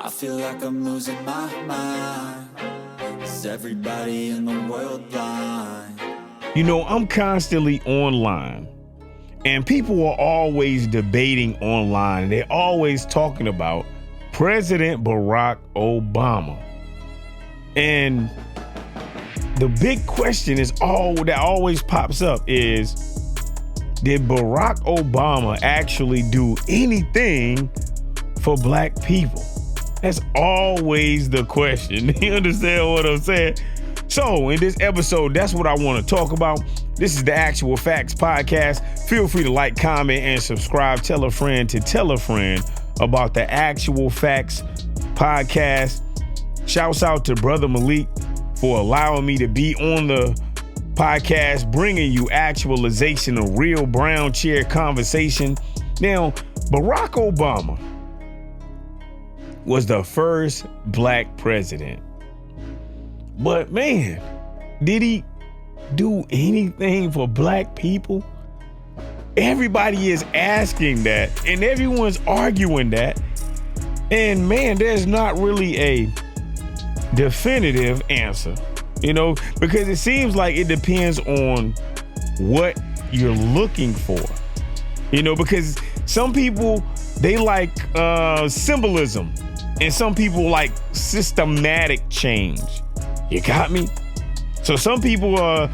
I feel like I'm losing my mind. Is everybody in the world blind? You know, I'm constantly online, and people are always debating online. They're always talking about President Barack Obama. And the big question that always pops up is, did Barack Obama actually do anything for black people? That's always the question. You understand what I'm saying? So in this episode, that's what I want to talk about. This is the Actual Facts Podcast. Feel free to like, comment, and subscribe. Tell a friend to tell a friend about the Actual Facts Podcast. Shouts out to Brother Malik for allowing me to be on the podcast, bringing you actualization of real brown chair conversation. Now, Barack Obama was the first black president. But man, did he do anything for black people? Everybody is asking that, and everyone's arguing that. And man, there's not really a definitive answer, because it seems like it depends on what you're looking for, because some people, they like symbolism, and some people like systematic change. You got me? So some people are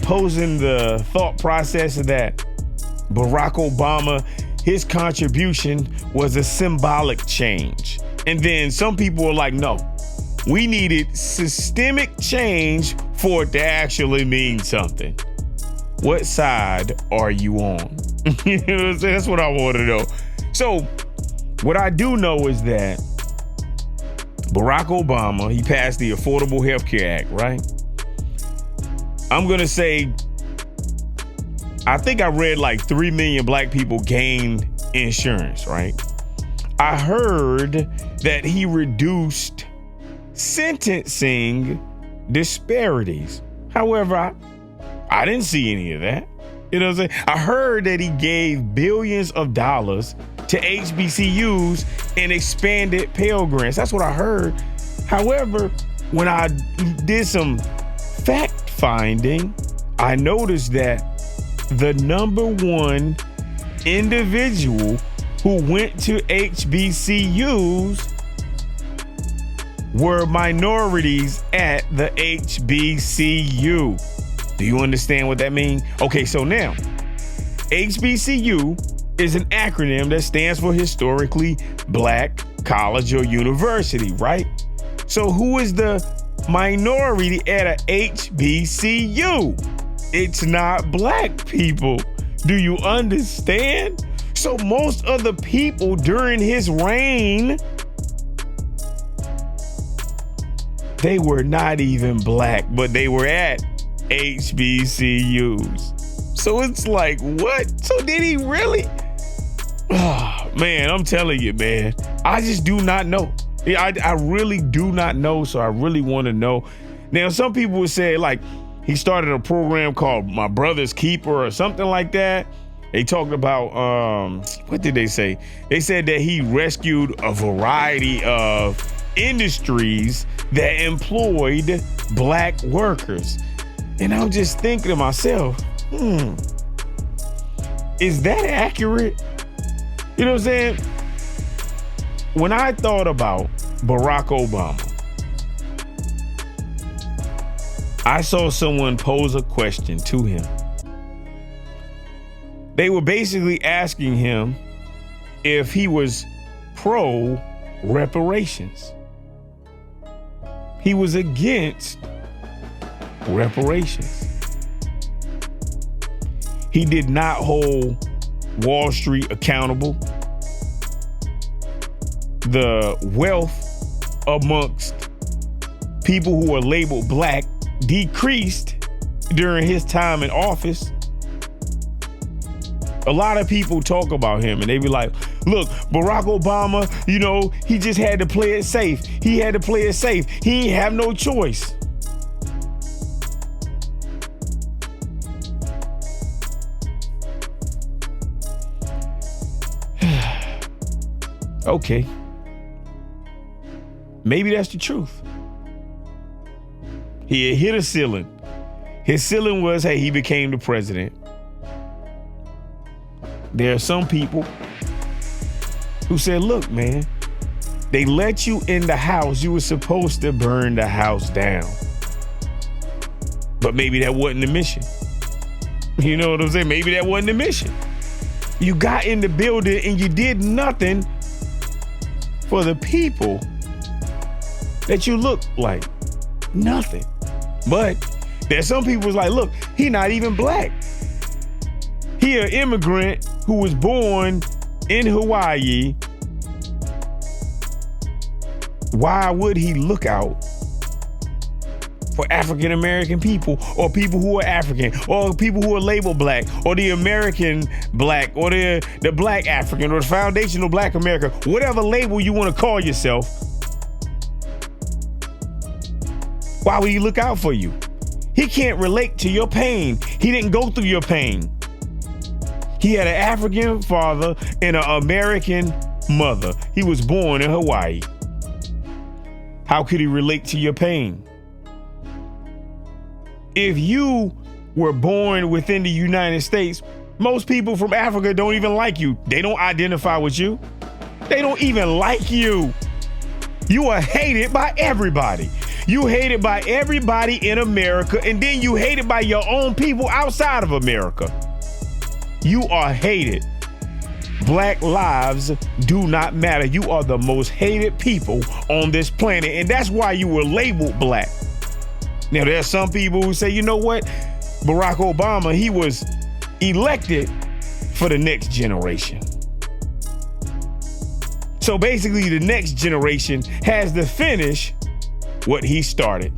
posing the thought process that Barack Obama, his contribution was a symbolic change. And then some people are like, no, we needed systemic change for it to actually mean something. What side are you on? You know what I'm saying? That's what I want to know. So what I do know is that Barack Obama, he passed the Affordable Health Care Act, right? I'm going to say, I think I read like 3 million black people gained insurance, right? I heard that he reduced sentencing disparities. However, I didn't see any of that. You know what I'm saying? I heard that he gave billions of dollars to HBCUs and expanded Pell Grants. That's what I heard. However, when I did some fact finding, I noticed that the number one individual who went to HBCUs were minorities at the HBCU. Do you understand what that means? Okay, so now, HBCU is an acronym that stands for Historically Black College or University, right? So who is the minority at a HBCU? It's not black people. Do you understand? So most of the people during his reign, they were not even black, but they were at HBCUs. So it's like, what? So did he really? Oh, man, I'm telling you, man, I just do not know. I really do not know. So I really want to know. Now, some people would say like he started a program called My Brother's Keeper or something like that. They talked about, what did they say? They said that he rescued a variety of industries that employed black workers. And I'm just thinking to myself, is that accurate? You know what I'm saying? When I thought about Barack Obama, I saw someone pose a question to him. They were basically asking him if he was pro reparations. He was against reparations. He did not hold Wall Street accountable. The wealth amongst people who are labeled black decreased during his time in office. A lot of people talk about him and they be like, look, Barack Obama, he just had to play it safe. He had to play it safe. He ain't have no choice. Okay. Maybe that's the truth. He had hit a ceiling. His ceiling was, hey, he became the president. There are some people who said, look, man, they let you in the house. You were supposed to burn the house down. But maybe that wasn't the mission. You know what I'm saying? Maybe that wasn't the mission. You got in the building and you did nothing for the people that you look like. Nothing. But there's some people who's like, look, he not even black. He an immigrant who was born in Hawaii. Why would he look out for African American people, or people who are African, or people who are labeled black, or the American black, or the black African, or the foundational black America, whatever label you want to call yourself? Why would he look out for you? He can't relate to your pain. He didn't go through your pain. He had an African father and an American mother. He was born in Hawaii. How could he relate to your pain? If you were born within the United States, most people from Africa don't even like you. They don't identify with you. They don't even like you. You are hated by everybody. You hated by everybody in America, and then you hated by your own people outside of America. You are hated. Black lives do not matter. You are the most hated people on this planet, and that's why you were labeled black. Now, there are some people who say, you know what? Barack Obama, he was elected for the next generation. So basically, the next generation has to finish what he started.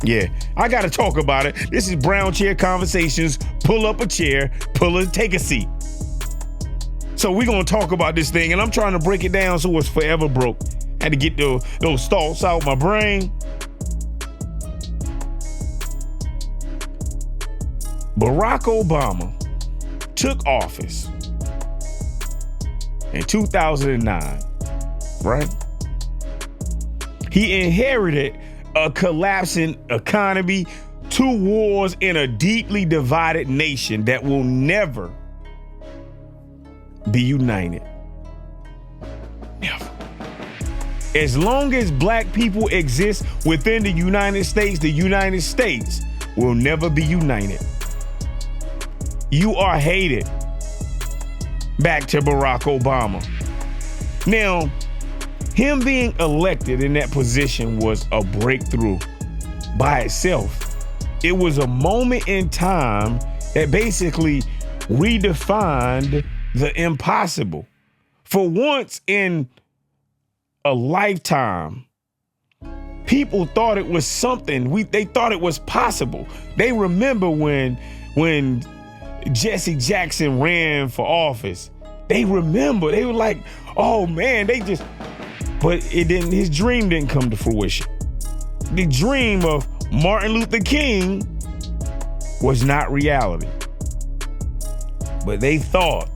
Yeah, I got to talk about it. This is Brown Chair Conversations. Pull up a chair, take a seat. So we're going to talk about this thing, and I'm trying to break it down so it's forever broke. Had to get those thoughts out my brain. Barack Obama took office in 2009, right? He inherited a collapsing economy, 2 wars, in a deeply divided nation that will never be united. Never. As long as black people exist within the United States will never be united. You are hated. Back to Barack Obama. Now, him being elected in that position was a breakthrough by itself. It was a moment in time that basically redefined the impossible. For once in a lifetime, people thought it was something. They thought it was possible. They remember when Jesse Jackson ran for office. They remember. They were like, oh man, but it didn't. His dream didn't come to fruition. The dream of Martin Luther King was not reality. But they thought,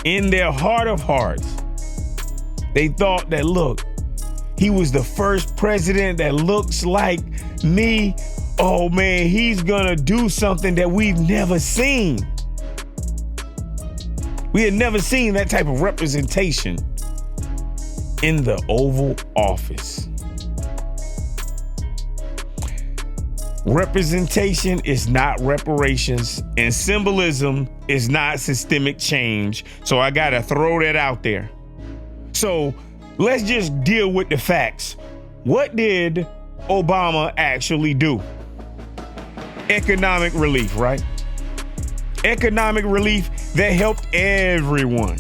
in their heart of hearts, they thought that, look, he was the first president that looks like me. Oh man, he's gonna do something that we've never seen. We had never seen that type of representation in the Oval Office. Representation is not reparations, and symbolism is not systemic change. So I gotta throw that out there. So let's just deal with the facts. What did Obama actually do? Economic relief, right? Economic relief that helped everyone.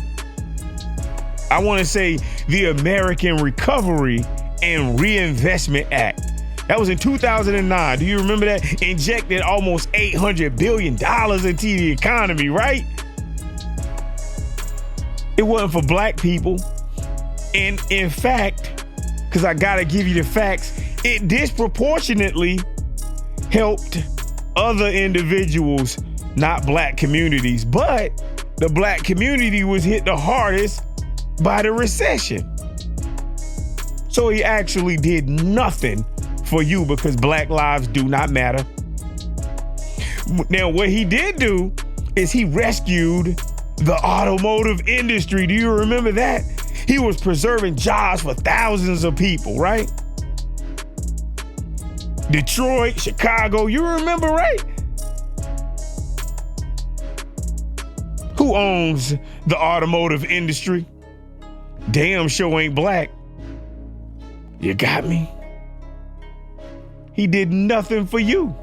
I want to say the American Recovery and Reinvestment Act. That was in 2009. Do you remember that? Injected almost $800 billion into the economy, right? It wasn't for black people. And in fact, because I got to give you the facts, it disproportionately helped other individuals, not black communities, but the black community was hit the hardest by the recession. So he actually did nothing for you because Black lives do not matter. Now, what he did do is he rescued the automotive industry. Do you remember that? He was preserving jobs for thousands of people, right? Detroit, Chicago, you remember, right? Who owns the automotive industry? Damn sure ain't black. You got me? He did nothing for you.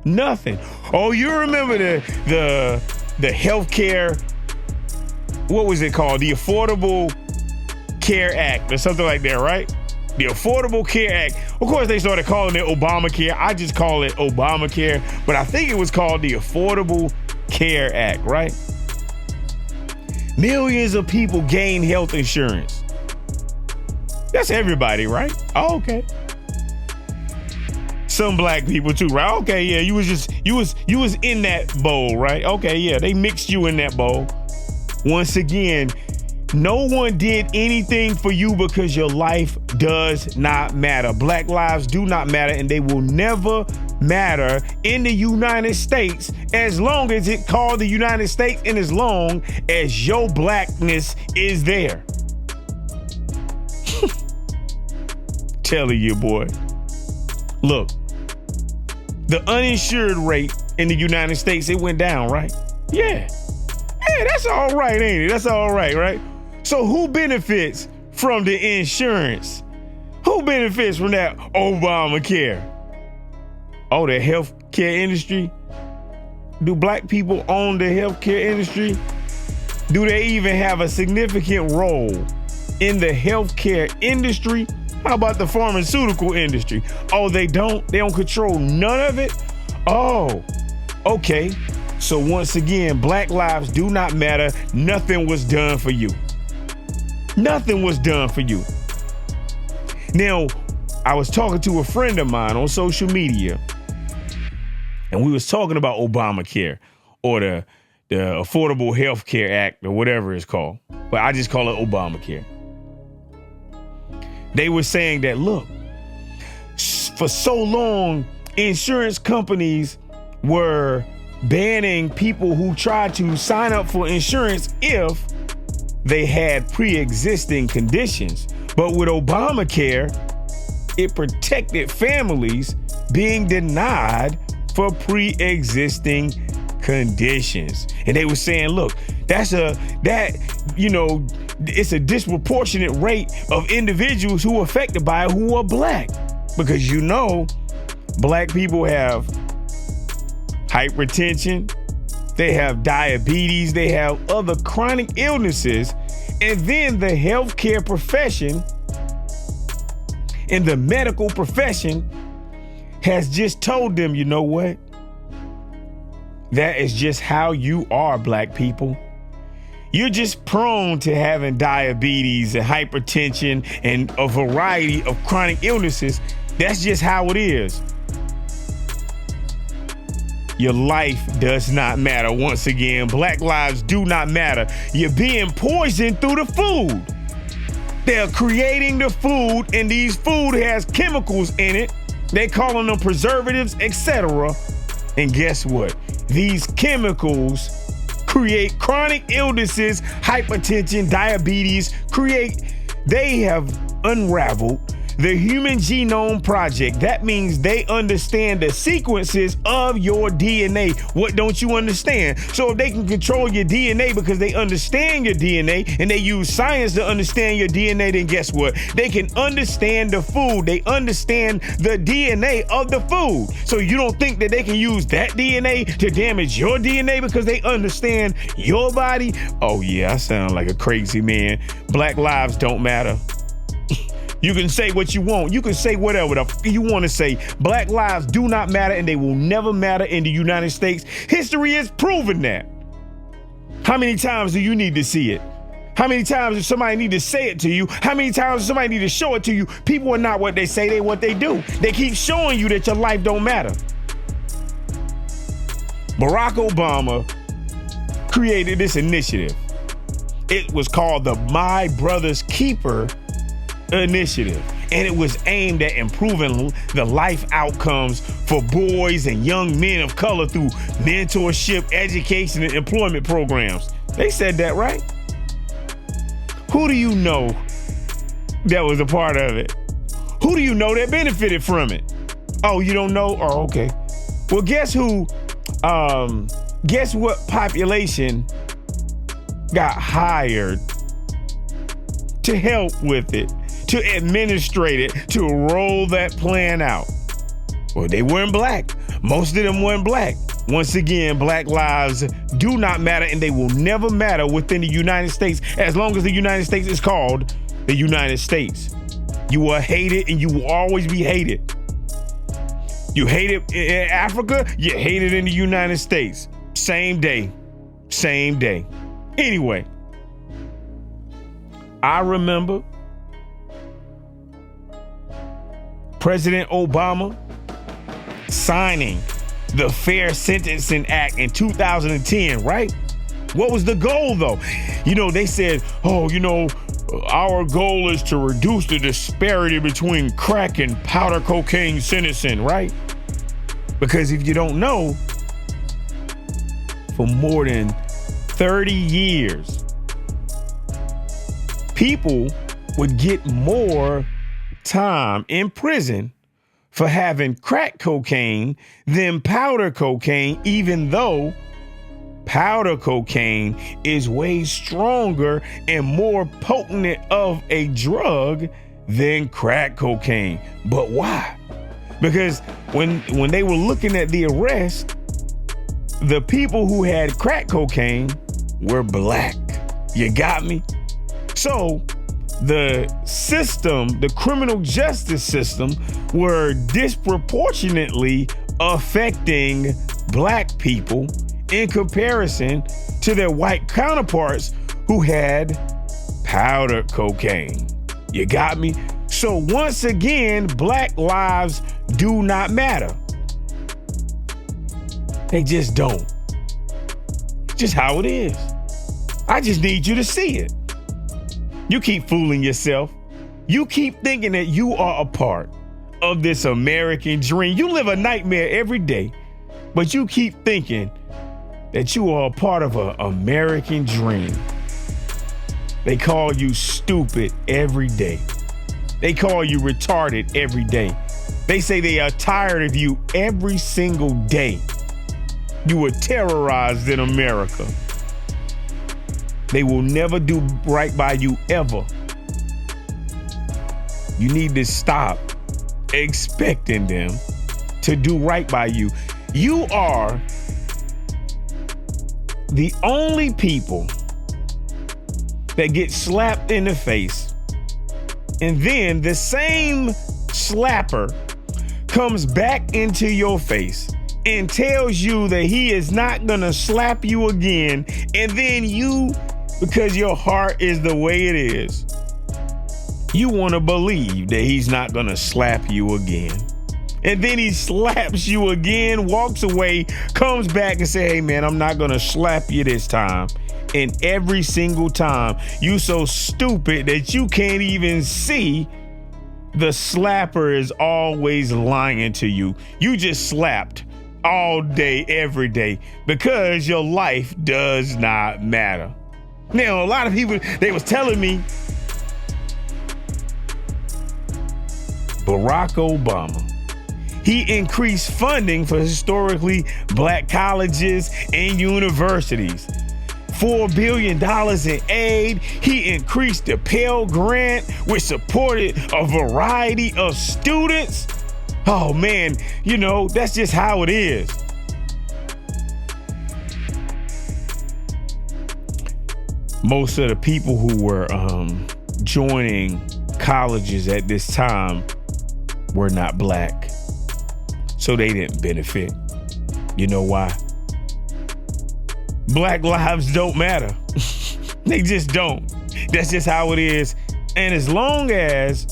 Nothing. Oh, you remember the healthcare, what was it called? The Affordable Care Act or something like that, right? The Affordable Care Act. Of course, they started calling it Obamacare. I just call it Obamacare, but I think it was called the Affordable Care Act, right? Millions of people gain health insurance. That's everybody, right? Oh, okay. Some black people too, right? Okay, yeah, you was in that bowl, right? Okay, yeah, they mixed you in that bowl. Once again, no one did anything for you because your life does not matter. Black lives do not matter, and they will never matter in the United States as long as it's called the United States and as long as your blackness is there. Telling you, boy. Look, the uninsured rate in the United States, it went down, right? Yeah. Yeah, that's all right, ain't it? That's all right, right? So who benefits from the insurance? Who benefits from that Obamacare? Oh, the healthcare industry? Do black people own the healthcare industry? Do they even have a significant role in the healthcare industry? How about the pharmaceutical industry? Oh, they don't? They don't control none of it? Oh, okay. So once again, black lives do not matter. Nothing was done for you. Nothing was done for you. Now, I was talking to a friend of mine on social media, and we was talking about Obamacare or the Affordable Health Care Act or whatever it's called. But I just call it Obamacare. They were saying that, look, for so long, insurance companies were banning people who tried to sign up for insurance if they had pre-existing conditions. But with Obamacare, it protected families being denied for pre-existing conditions. And they were saying, look, it's a disproportionate rate of individuals who are affected by it who are black. Because black people have hypertension, they have diabetes, they have other chronic illnesses, and then the healthcare profession and the medical profession has just told them, you know what? That is just how you are, black people. You're just prone to having diabetes and hypertension and a variety of chronic illnesses. That's just how it is. Your life does not matter. Once again, black lives do not matter. You're being poisoned through the food. They're creating the food, and these food has chemicals in it. They calling them preservatives, etc. And guess what? These chemicals create chronic illnesses, hypertension, diabetes, they have unraveled the Human Genome Project. That means they understand the sequences of your DNA. What don't you understand? So if they can control your DNA because they understand your DNA and they use science to understand your DNA, then guess what? They can understand the food. They understand the DNA of the food. So you don't think that they can use that DNA to damage your DNA because they understand your body? Oh yeah, I sound like a crazy man. Black lives don't matter. You can say what you want. You can say whatever the you want to say. Black lives do not matter, and they will never matter in the United States. History has proven that. How many times do you need to see it? How many times does somebody need to say it to you? How many times does somebody need to show it to you? People are not what they say, they what they do. They keep showing you that your life don't matter. Barack Obama created this initiative. It was called the My Brother's Keeper initiative, and it was aimed at improving the life outcomes for boys and young men of color through mentorship, education, and employment programs. They said that, right? Who do you know that was a part of it? Who do you know that benefited from it? Oh, you don't know? Oh, okay. Well, guess who? Guess what population got hired to help with it, to administrate it, to roll that plan out? Well, they weren't black. Most of them weren't black. Once again, black lives do not matter, and they will never matter within the United States as long as the United States is called the United States. You are hated, and you will always be hated. You hate it in Africa, you hate it in the United States. Same day. Same day. Anyway, I remember President Obama signing the Fair Sentencing Act in 2010, right? What was the goal, though? You know, they said, our goal is to reduce the disparity between crack and powder cocaine sentencing, right? Because if you don't know, for more than 30 years, people would get more time in prison for having crack cocaine than powder cocaine, even though powder cocaine is way stronger and more potent of a drug than crack cocaine. But why? Because when they were looking at the arrest, the people who had crack cocaine were black. You got me? So the system, the criminal justice system, were disproportionately affecting black people in comparison to their white counterparts who had powder cocaine. You got me? So once again, black lives do not matter. They just don't. Just how it is. I just need you to see it. You keep fooling yourself. You keep thinking that you are a part of this American dream. You live a nightmare every day, but you keep thinking that you are a part of an American dream. They call you stupid every day. They call you retarded every day. They say they are tired of you every single day. You were terrorized in America. They will never do right by you ever. You need to stop expecting them to do right by you. You are the only people that get slapped in the face, and then the same slapper comes back into your face and tells you that he is not gonna slap you again, and then you, because your heart is the way it is, you want to believe that he's not gonna slap you again. And then he slaps you again, walks away, comes back and say, hey man, I'm not gonna slap you this time. And every single time, you so stupid that you can't even see the slapper is always lying to you. You just slapped all day, every day, because your life does not matter. Now, a lot of people, they was telling me Barack Obama, he increased funding for historically black colleges and universities. $4 billion in aid. He increased the Pell Grant, which supported a variety of students. Oh man, you know, that's just how it is. Most of the people who were joining colleges at this time were not black, so they didn't benefit. You know why? Black lives don't matter. They just don't. That's just how it is. And as long as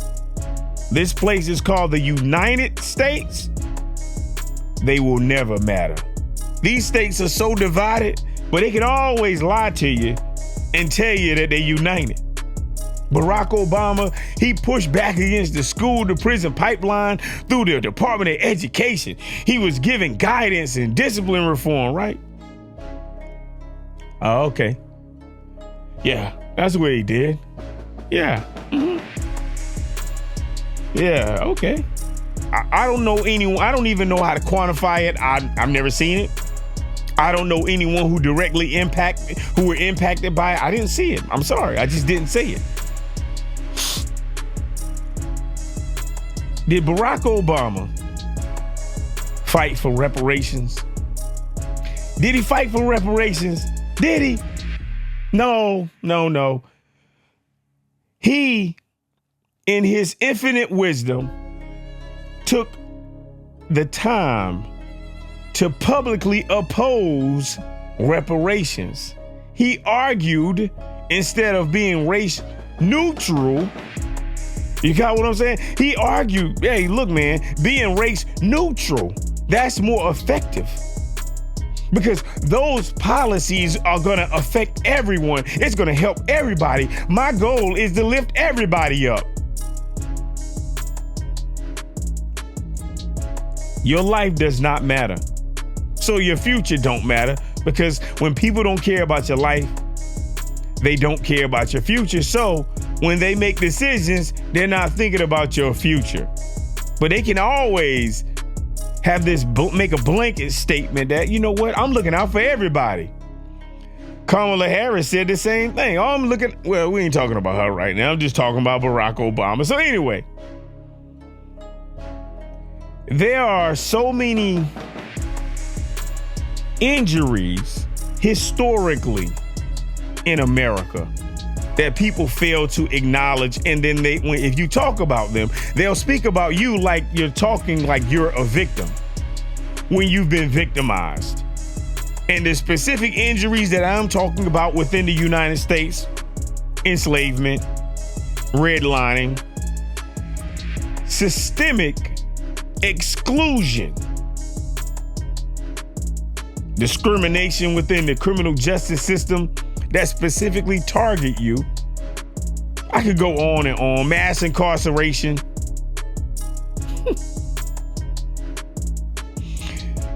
this place is called the United States, they will never matter. These states are so divided, but they can always lie to you and tell you that they're united. Barack Obama, he pushed back against the school to prison pipeline through the Department of Education. He was giving guidance and discipline reform, right? Oh, okay. Yeah, that's what he did. Yeah. Mm-hmm. Yeah, okay. I don't know anyone. I don't even know how to quantify it. I've never seen it. I don't know anyone who were impacted by it. I didn't see it. I'm sorry. I just didn't see it. Did Barack Obama fight for reparations? Did he fight for reparations? Did he? No. He, in his infinite wisdom, took the time to publicly oppose reparations. He argued, instead of being race neutral, you got what I'm saying? He argued, hey, look, man, being race neutral, that's more effective. Because those policies are going to affect everyone. It's going to help everybody. My goal is to lift everybody up. Your life does not matter. So your future don't matter, because when people don't care about your life, they don't care about your future. So when they make decisions, they're not thinking about your future. But they can always have this make a blanket statement that, you know what, I'm looking out for everybody. Kamala Harris said the same thing. Well, we ain't talking about her right now. I'm just talking about Barack Obama. So anyway, there are so many injuries historically in America that people fail to acknowledge, and then if you talk about them, they'll speak about you like you're talking like you're a victim when you've been victimized. And the specific injuries that I'm talking about within the United States: enslavement, redlining, systemic exclusion, discrimination within the criminal justice system that specifically target you. I could go on and on. Mass incarceration.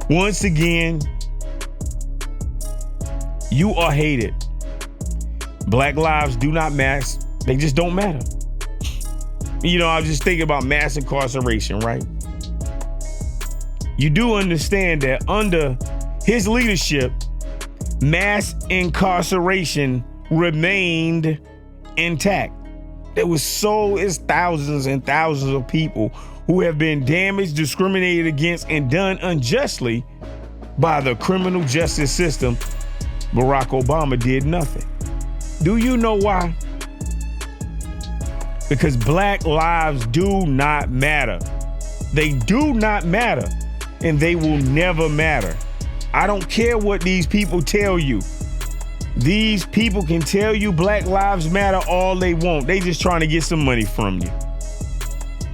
Once again, you are hated. Black lives do not matter. They just don't matter. You know, I was just thinking about mass incarceration, right? You do understand that under his leadership, mass incarceration remained intact. There was thousands and thousands of people who have been damaged, discriminated against, and done unjustly by the criminal justice system. Barack Obama did nothing. Do you know why? Because black lives do not matter. They do not matter, and they will never matter. I don't care what these people tell you. These people can tell you Black Lives Matter all they want. They just trying to get some money from you.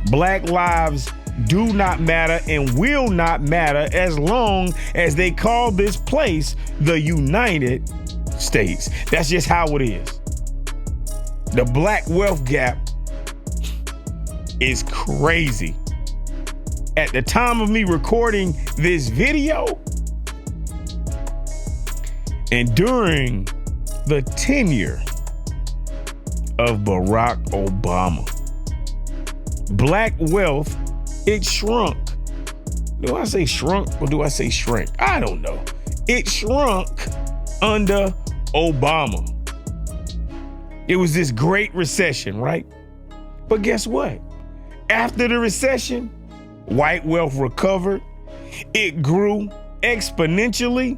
Black lives do not matter and will not matter as long as they call this place the United States. That's just how it is. The black wealth gap is crazy. At the time of me recording this video, and during the tenure of Barack Obama, black wealth, it shrunk. Do I say shrunk or do I say shrink? I don't know. It shrunk under Obama. It was this great recession, right? But guess what? After the recession, white wealth recovered. It grew exponentially.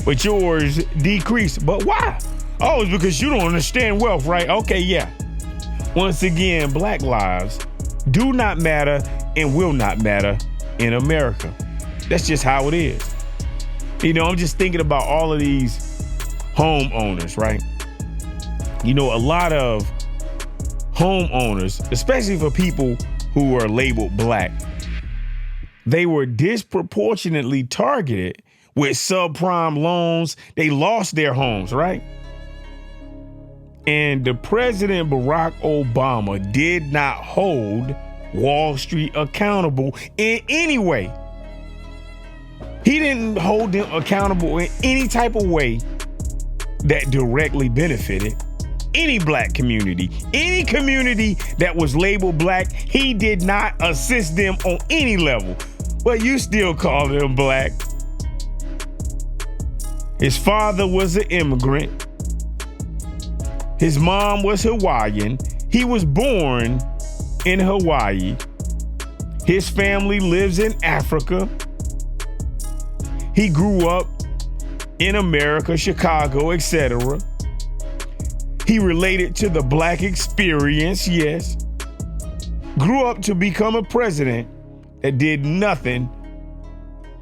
But yours decreased. But why? Oh, it's because you don't understand wealth, right? Okay, yeah. Once again, black lives do not matter and will not matter in America. That's just how it is. You know, I'm just thinking about all of these homeowners, right? You know, a lot of homeowners, especially for people who are labeled black, they were disproportionately targeted with subprime loans. They lost their homes, right? And the President Barack Obama did not hold Wall Street accountable in any way. He didn't hold them accountable in any type of way that directly benefited any black community. Any community that was labeled black, he did not assist them on any level. But you still call them black. His father was an immigrant. His mom was Hawaiian. He was born in Hawaii. His family lives in Africa. He grew up in America, Chicago, etc. He related to the black experience, yes. Grew up to become a president that did nothing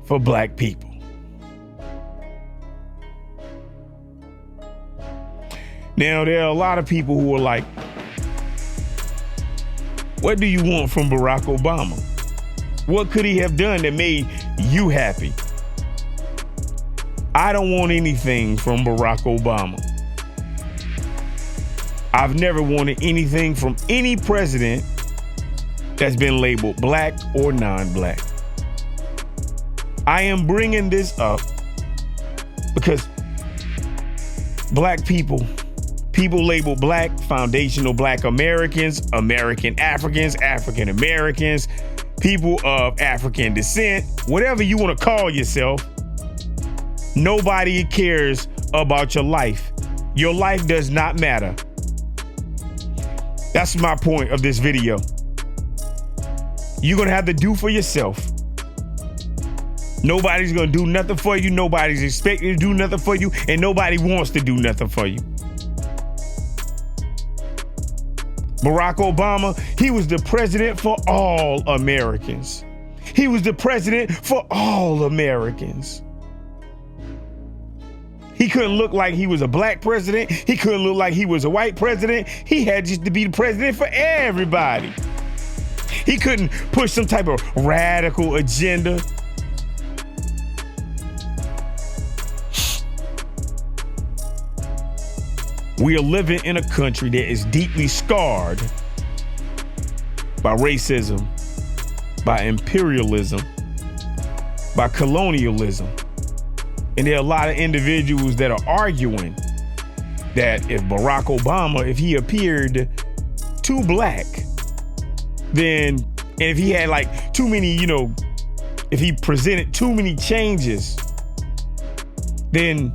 for black people. Now, there are a lot of people who are like, what do you want from Barack Obama? What could he have done that made you happy? I don't want anything from Barack Obama. I've never wanted anything from any president that's been labeled black or non-black. I am bringing this up because black people labeled black, foundational black Americans, American Africans, African Americans, people of African descent, whatever you want to call yourself, nobody cares about your life. Your life does not matter. That's my point of this video. You're going to have to do for yourself. Nobody's going to do nothing for you. Nobody's expecting to do nothing for you. And nobody wants to do nothing for you. Barack Obama, he was the president for all Americans. He was the president for all Americans. He couldn't look like he was a black president. He couldn't look like he was a white president. He had just to be the president for everybody. He couldn't push some type of radical agenda. We are living in a country that is deeply scarred by racism, by imperialism, by colonialism. And there are a lot of individuals that are arguing that if Barack Obama, if he appeared too black, then, and if he had like too many, if he presented too many changes, then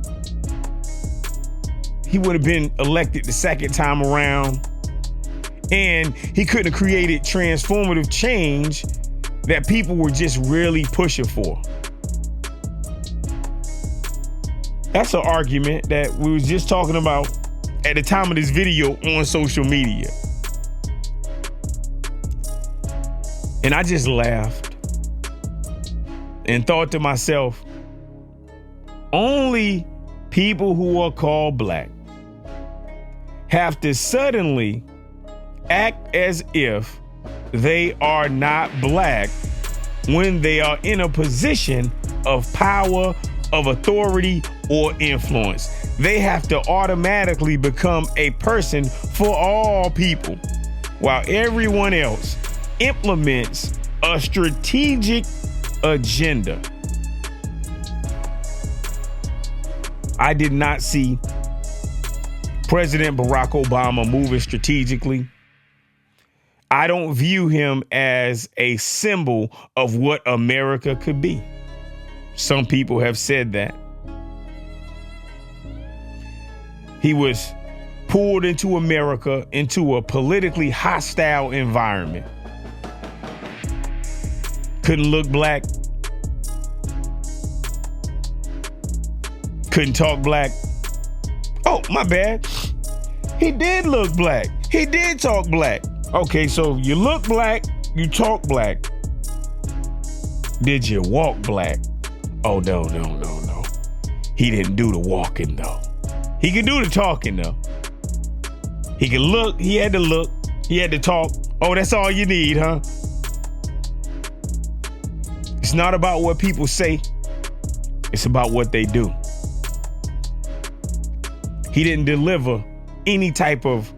he would have been elected the second time around. And he couldn't have created transformative change that people were just really pushing for. That's an argument that we was just talking about at the time of this video on social media. And I just laughed and thought to myself, only people who are called black have to suddenly act as if they are not black when they are in a position of power, of authority, or influence. They have to automatically become a person for all people, while everyone else implements a strategic agenda. I did not see President Barack Obama moving strategically. I don't view him as a symbol of what America could be. Some people have said that. He was pulled into America into a politically hostile environment. Couldn't look black. Couldn't talk black. Oh, my bad. He did look black. He did talk black. Okay, so you look black, you talk black. Did you walk black? Oh, no. He didn't do the walking, though. He could do the talking, though. He could look, he had to look, he had to talk. Oh, that's all you need, huh? It's not about what people say. It's about what they do. He didn't deliver any type of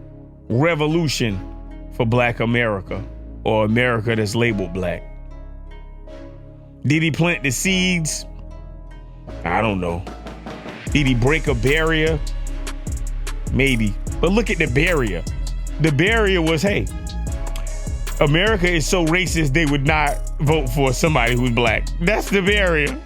revolution for Black America or America that's labeled black? Did he plant the seeds? I don't know. Did he break a barrier? Maybe. But look at the barrier. The barrier was, hey, America is so racist they would not vote for somebody who's black. That's the barrier.